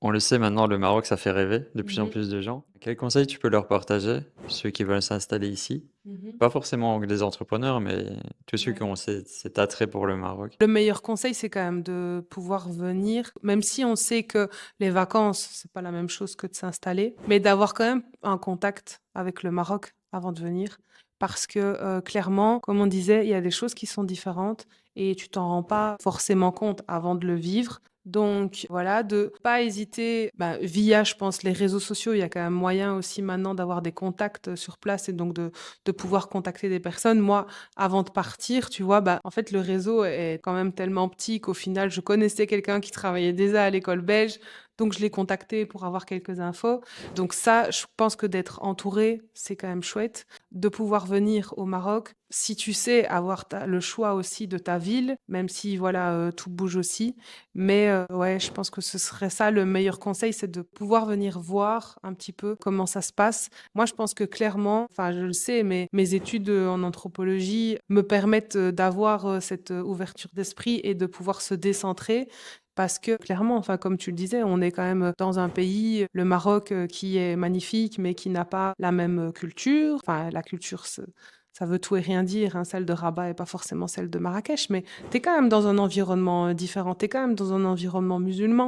On le sait maintenant, le Maroc, ça fait rêver de plus en Mmh. plus de gens. Quels conseils tu peux leur partager, ceux qui veulent s'installer ici? Mmh. Pas forcément des entrepreneurs, mais tous ceux qui Ouais. ont cet attrait pour le Maroc. Le meilleur conseil, c'est quand même de pouvoir venir, même si on sait que les vacances, c'est pas la même chose que de s'installer, mais d'avoir quand même un contact avec le Maroc avant de venir. Parce que, clairement, comme on disait, il y a des choses qui sont différentes et tu t'en rends pas forcément compte avant de le vivre. Donc voilà, de pas hésiter, bah, via, je pense, les réseaux sociaux, il y a quand même moyen aussi maintenant d'avoir des contacts, sur place et donc de pouvoir contacter des personnes. Moi, avant de partir, tu vois, bah, en fait, le réseau est quand même tellement petit qu'au final, je connaissais quelqu'un qui travaillait déjà à l'école belge, donc je l'ai contacté pour avoir quelques infos. Donc ça, je pense que d'être entouré, c'est quand même chouette. De pouvoir venir au Maroc, si tu sais avoir le choix aussi de ta ville, même si voilà, tout bouge aussi. Mais ouais, je pense que ce serait ça le meilleur conseil, c'est de pouvoir venir voir un petit peu comment ça se passe. Moi, je pense que clairement, enfin, je le sais, mais mes études en anthropologie me permettent d'avoir cette ouverture d'esprit et de pouvoir se décentrer. Parce que clairement, enfin, comme tu le disais, on est quand même dans un pays, le Maroc, qui est magnifique, mais qui n'a pas la même culture. Enfin, la culture, ça veut tout et rien dire, hein. Celle de Rabat est pas forcément celle de Marrakech, mais tu es quand même dans un environnement différent. Tu es quand même dans un environnement musulman.